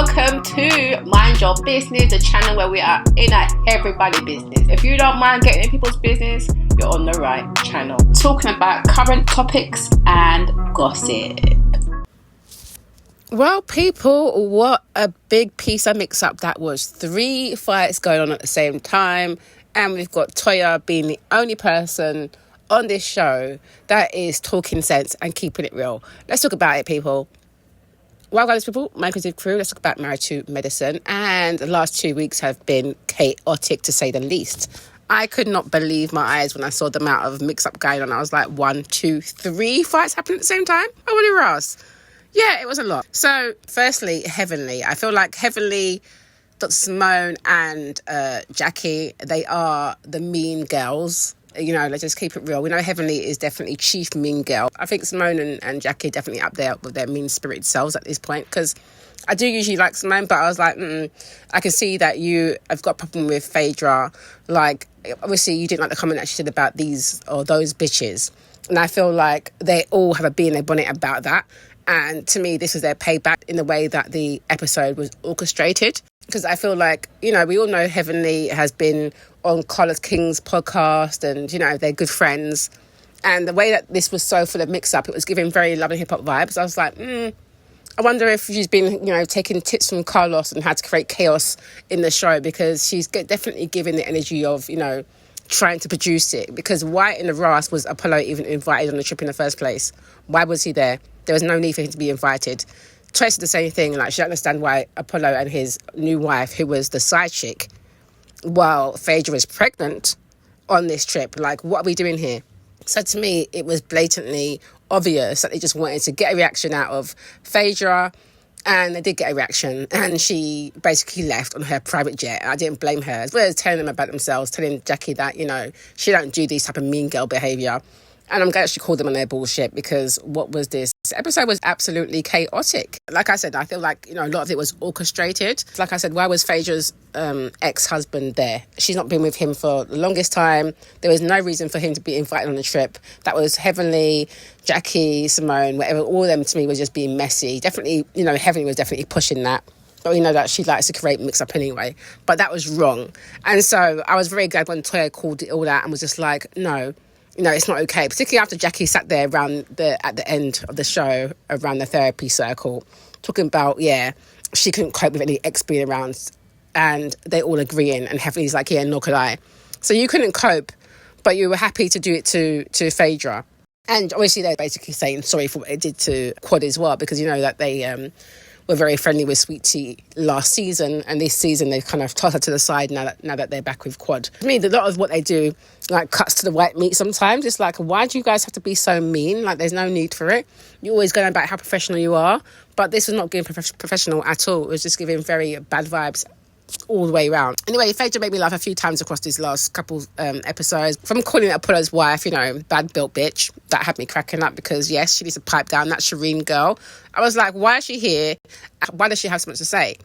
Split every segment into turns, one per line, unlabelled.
welcome to Mind Your Business, the channel where we are in everybody's business. If you don't mind getting in people's business, you're on the right channel. Talking about current topics and gossip. Well, people, what a big piece of mix-up that was. 3 fights going on at the same time, and we've got Toya being the only person on this show that is talking sense and keeping it real. Let's talk about it, people. Well, guys, people, my creative crew, let's talk about Married to Medicine. And the last 2 weeks have been chaotic, to say the least. I could not believe my eyes when I saw the amount of mix-up going on. I was like, 1, 2, 3 fights happening at the same time? Oh, what a Ross. Yeah, it was a lot. So, firstly, Heavenly. I feel like Heavenly, Dr. Simone and Jackie, they are the mean girls. You know, let's just keep it real. We know Heavenly is definitely chief mean girl. I think Simone and Jackie are definitely up there with their mean-spirited selves at this point, because I do usually like Simone, but I was like, I can see that you have got a problem with Phaedra. Like, obviously, you didn't like the comment that she said about these or those bitches. And I feel like they all have a bee in their bonnet about that. And to me, this was their payback in the way that the episode was orchestrated. Because I feel like, you know, we all know Heavenly has been on Carlos King's podcast and, you know, they're good friends. And the way that this was so full of mix-up, it was giving very Love and Hip Hop vibes. I was like, I wonder if she's been, you know, taking tips from Carlos and how to create chaos in the show, because she's definitely giving the energy of, you know, trying to produce it. Because why in the Ras was Apollo even invited on the trip in the first place? Why was he there? There was no need for him to be invited. Trace the same thing. Like, she don't understand why Apollo and his new wife, who was the side chick, while Phaedra is pregnant on this trip. Like, what are we doing here? So to me, it was blatantly obvious that they just wanted to get a reaction out of Phaedra, and they did get a reaction, and she basically left on her private jet. I didn't blame her, as well as telling them about themselves, telling Jackie that, you know, she don't do these type of mean girl behaviour. And I'm glad she called them on their bullshit, because what was this? This episode was absolutely chaotic. Like I said, I feel like, you know, a lot of it was orchestrated. Like I said, why was Phaedra's ex-husband there? She's not been with him for the longest time. There was no reason for him to be invited on the trip. That was Heavenly, Jackie, Simone, whatever. All of them, to me, was just being messy. Definitely, you know, Heavenly was definitely pushing that. But we know that she likes to create mix-up anyway. But that was wrong. And so I was very glad when Toya called it all out and was just like, no, it's not okay. Particularly after Jackie sat there at the end of the show, around the therapy circle, talking about, she couldn't cope with any ex being around, and they all agreeing, and Heavenly's like, yeah, nor could I. So you couldn't cope, but you were happy to do it to Phaedra. And obviously they're basically saying sorry for what it did to Quad as well, because you know that they were very friendly with Sweet Tea last season, and this season they've kind of tossed her to the side now that they're back with Quad. I mean, a lot of what they do, like, cuts to the white meat sometimes. It's like, why do you guys have to be so mean? Like, there's no need for it. You're always going about how professional you are, but this was not giving professional at all. It was just giving very bad vibes all the way around. Anyway, Phaedra made me laugh a few times across these last couple episodes. From calling Apollo's wife, you know, bad built bitch, that had me cracking up, because yes, she needs to pipe down that Shireen girl. I was like, why is she here? Why does she have so much to say?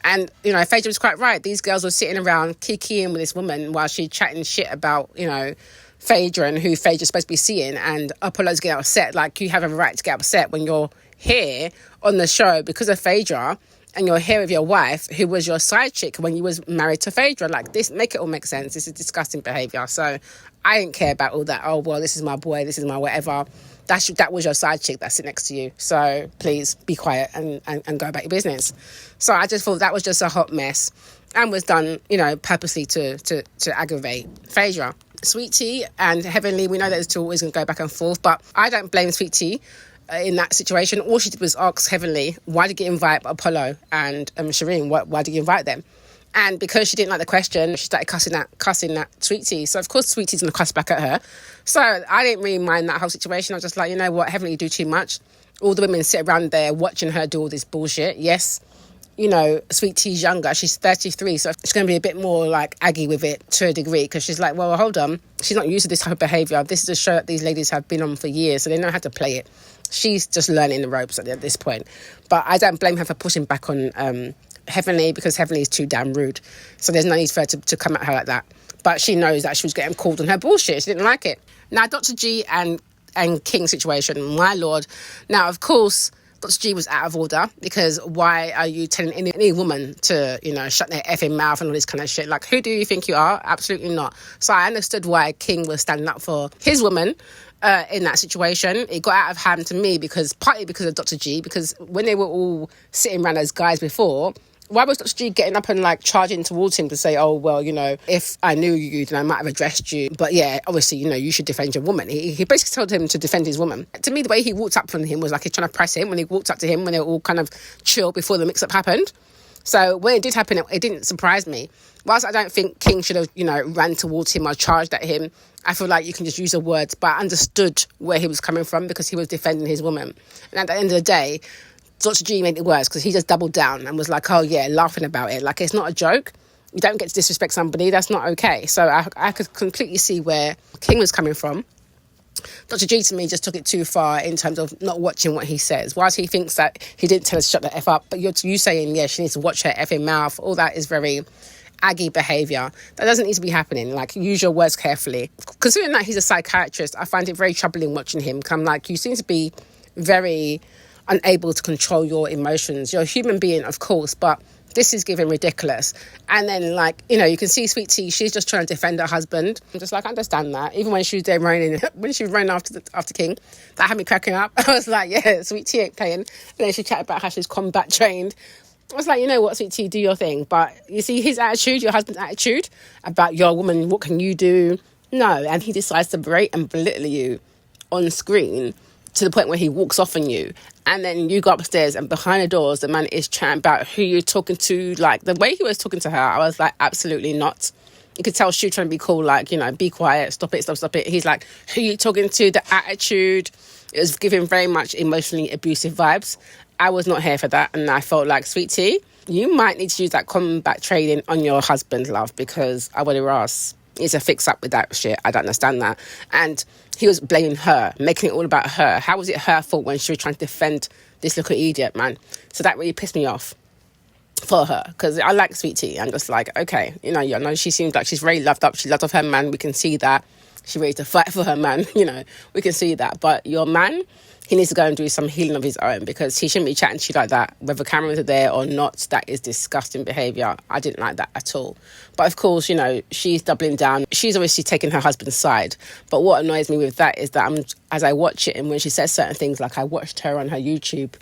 And, you know, Phaedra was quite right. These girls were sitting around kikiing with this woman while she's chatting shit about, you know, Phaedra and who Phaedra's supposed to be seeing, and Apollo's getting upset. Like, you have a right to get upset when you're here on the show because of Phaedra, and you're here with your wife, who was your side chick when you was married to Phaedra. Like, this, make it all make sense. This is disgusting behaviour. So I didn't care about all that. Oh, well, this is my boy, this is my whatever. That was your side chick that's sitting next to you. So please be quiet and go about your business. So I just thought that was just a hot mess, and was done, you know, purposely to aggravate Phaedra. Sweet Tea and Heavenly, we know that those two always going to go back and forth, but I don't blame Sweet Tea in that situation. All she did was ask Heavenly, why did you invite Apollo and Shireen? Why did you invite them? And because she didn't like the question, she started cussing that Sweet Tea. So of course Sweet Tea's going to cuss back at her. So I didn't really mind that whole situation. I was just like, you know what, Heavenly, you do too much. All the women sit around there watching her do all this bullshit. Yes, you know, Sweet Tea's younger. She's 33, so she's going to be a bit more, like, aggy with it to a degree, because she's like, well, hold on. She's not used to this type of behaviour. This is a show that these ladies have been on for years, so they know how to play it. She's just learning the ropes at this point. But I don't blame her for pushing back on Heavenly, because Heavenly is too damn rude. So there's no need for her to come at her like that. But she knows that she was getting called on her bullshit. She didn't like it. Now, Dr. G and King situation, my lord. Now, of course, Dr. G was out of order, because why are you telling any woman to, shut their effing mouth and all this kind of shit? Like, who do you think you are? Absolutely not. So I understood why King was standing up for his woman in that situation. It got out of hand to me partly because of Dr. G, because when they were all sitting around as guys before, why was Dr. G getting up and charging towards him to say, oh, well, if I knew you, then I might have addressed you. But yeah, obviously, you should defend your woman. He basically told him to defend his woman. To me, the way he walked up from him was like he's trying to press him. When he walked up to him, when they were all kind of chill before the mix-up happened. So when it did happen, it didn't surprise me. Whilst I don't think King should have, ran towards him or charged at him, I feel like you can just use the words. But I understood where he was coming from, because he was defending his woman. And at the end of the day, Dr. G made it worse, because he just doubled down and was like, oh yeah, laughing about it. Like, it's not a joke. You don't get to disrespect somebody. That's not okay. So I could completely see where King was coming from. Dr. G, to me, just took it too far in terms of not watching what he says. Whilst he thinks that he didn't tell her to shut the F up, but you saying, yeah, she needs to watch her effing mouth, all that is very aggy behaviour. That doesn't need to be happening. Like, use your words carefully. Considering that he's a psychiatrist, I find it very troubling watching him. I'm like, you seem to be very unable to control your emotions. You're a human being, of course, but this is giving ridiculous. And then, you can see Sweet Tea, she's just trying to defend her husband. I'm just like, I understand that. Even when she was there when she was running after King, that had me cracking up. I was like, yeah, Sweet Tea ain't playing. And then she chatted about how she's combat trained. I was like, you know what, Sweet Tea, do your thing. But you see his attitude, your husband's attitude about your woman, what can you do? No, and he decides to berate and belittle you on screen to the point where he walks off on you. And then you go upstairs, and behind the doors, the man is chatting about who you're talking to. Like, the way he was talking to her, I was like, absolutely not. You could tell she was trying to be cool, be quiet, stop it. He's like, who you talking to? The attitude. It was giving very much emotionally abusive vibes. I was not here for that. And I felt like, Sweet Tea, you might need to use that combat training on your husband, love, because I would have asked. Needs to fix up with that shit. I don't understand that. And he was blaming her, making it all about her. How was it her fault when she was trying to defend this little idiot, man? So that really pissed me off for her, because I like Sweet Tea. I'm just like, okay, I know she seems like she's very loved up. She loved off her man. We can see that. She ready to fight for her man. We can see that. But your man, he needs to go and do some healing of his own, because he shouldn't be chatting to you like that. Whether cameras are there or not, that is disgusting behaviour. I didn't like that at all. But of course, she's doubling down. She's obviously taking her husband's side. But what annoys me with that is that as I watch it, and when she says certain things, like I watched her on her YouTube,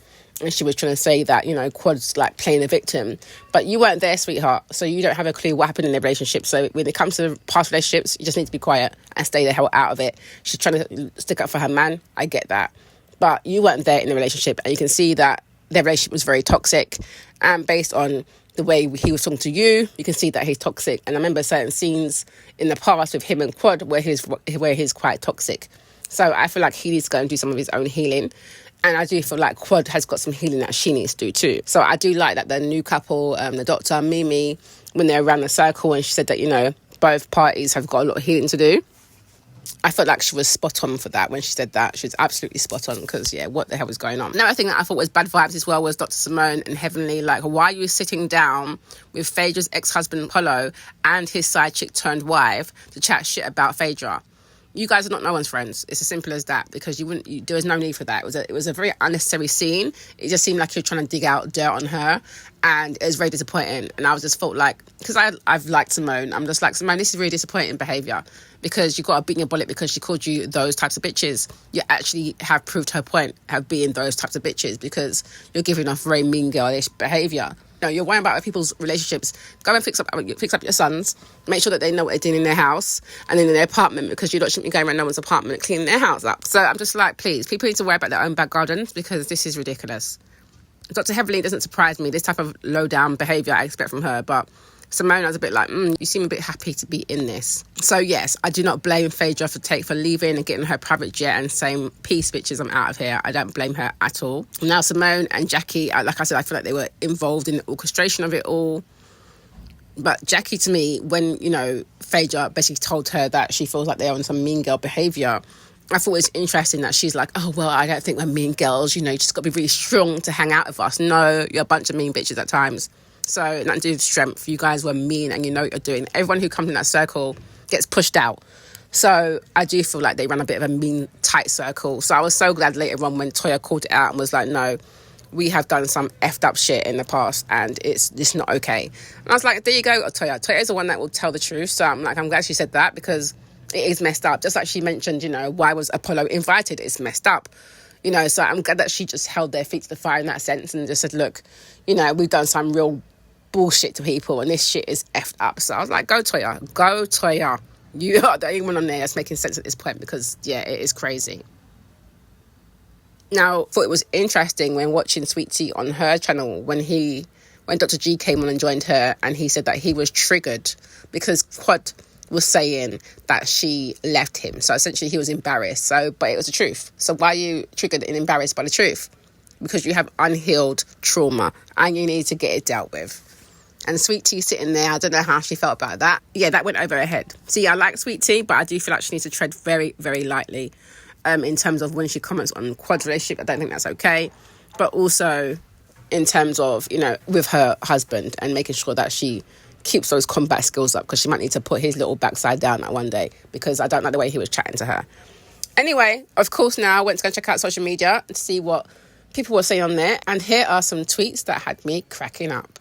and she was trying to say that, Quad's like playing a victim. But you weren't there, sweetheart. So you don't have a clue what happened in their relationship. So when it comes to past relationships, you just need to be quiet and stay the hell out of it. She's trying to stick up for her man. I get that. But you weren't there in the relationship. And you can see that their relationship was very toxic. And based on the way he was talking to you, you can see that he's toxic. And I remember certain scenes in the past with him and Quad where he's quite toxic. So I feel like he needs to go and do some of his own healing. And I do feel like Quad has got some healing that she needs to do too. So I do like that the new couple, the doctor, Mimi, when they're around the circle, and she said that, both parties have got a lot of healing to do. I felt like she was spot on for that when she said that. She was absolutely spot on, because, yeah, what the hell was going on? Another thing that I thought was bad vibes as well was Dr. Simone and Heavenly. Like, why are you sitting down with Phaedra's ex-husband, Apollo, and his side chick turned wife to chat shit about Phaedra? You guys are not no one's friends. It's as simple as that, because there was no need for that. It was a very unnecessary scene. It just seemed like you're trying to dig out dirt on her, and it was very disappointing. And I was just felt like, because I've liked Simone, I'm just like, Simone, this is really disappointing behaviour, because you got to beat your bullet because she called you those types of bitches. You actually have proved her point of being those types of bitches, because you're giving off very mean girlish behaviour. You're worrying about other people's relationships. Go and fix up your sons. Make sure that they know what they're doing in their house and in their apartment, because you don't shouldn't be going around no one's apartment cleaning their house up. So I'm just like, please, people need to worry about their own back gardens, because this is ridiculous. Dr. Heavenly doesn't surprise me. This type of low-down behaviour I expect from her. But Simone, I was a bit like, you seem a bit happy to be in this. So yes, I do not blame Phaedra for leaving and getting her private jet and saying, peace, bitches, I'm out of here. I don't blame her at all. Now, Simone and Jackie, like I said, I feel like they were involved in the orchestration of it all. But Jackie, to me, when, Phaedra basically told her that she feels like they're on some mean girl behaviour, I thought it was interesting that she's like, oh, well, I don't think we're mean girls. You just got to be really strong to hang out with us. No, you're a bunch of mean bitches at times. So nothing to do with strength. You guys were mean, and you know what you're doing. Everyone who comes in that circle gets pushed out. So I do feel like they ran a bit of a mean, tight circle. So I was so glad later on when Toya called it out and was like, no, we have done some effed up shit in the past and it's just not okay. And I was like, there you go, Toya. Toya is the one that will tell the truth. So I'm glad she said that, because it is messed up. Just like she mentioned, why was Apollo invited? It's messed up. So I'm glad that she just held their feet to the fire in that sense and just said, look, we've done some real bullshit to people and this shit is effed up. So I was like, go Toya. You are the only one on there that's making sense at this point, because yeah, it is crazy. Now, I thought it was interesting when watching Sweet Tea on her channel when Dr. G came on and joined her, and he said that he was triggered because Quad was saying that she left him. So essentially he was embarrassed. But it was the truth. So why are you triggered and embarrassed by the truth? Because you have unhealed trauma and you need to get it dealt with. And Sweet Tea sitting there, I don't know how she felt about that. Yeah, that went over her head. See, I like Sweet Tea, but I do feel like she needs to tread very, very lightly. In terms of when she comments on Quad's relationship, I don't think that's okay. But also in terms of, with her husband and making sure that she keeps those combat skills up, because she might need to put his little backside down that one day, because I don't like the way he was chatting to her. Anyway, of course, now I went to go check out social media to see what people were saying on there. And here are some tweets that had me cracking up.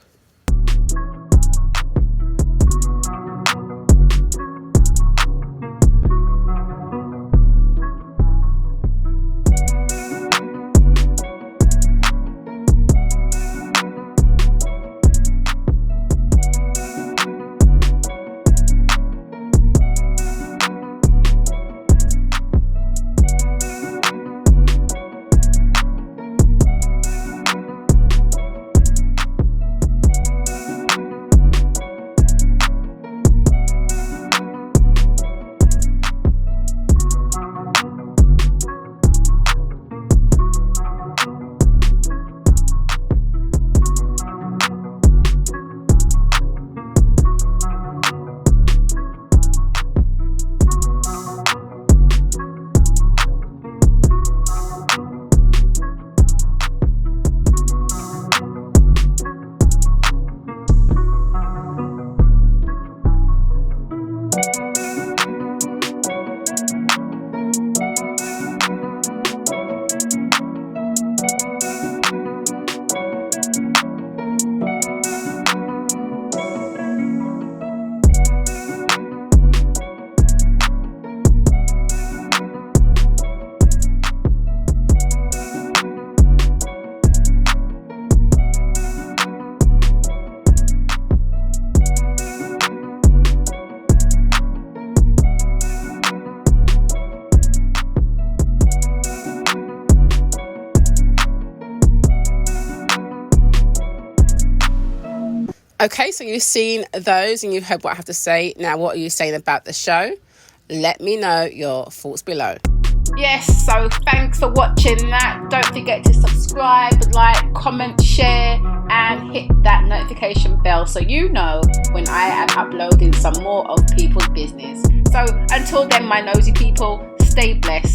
Okay, so you've seen those and you've heard what I have to say. Now, what are you saying about the show? Let me know your thoughts below. Yes, so thanks for watching that. Don't forget to subscribe, like, comment, share, and hit that notification bell so you know when I am uploading some more of people's business. So until then, my nosy people, stay blessed.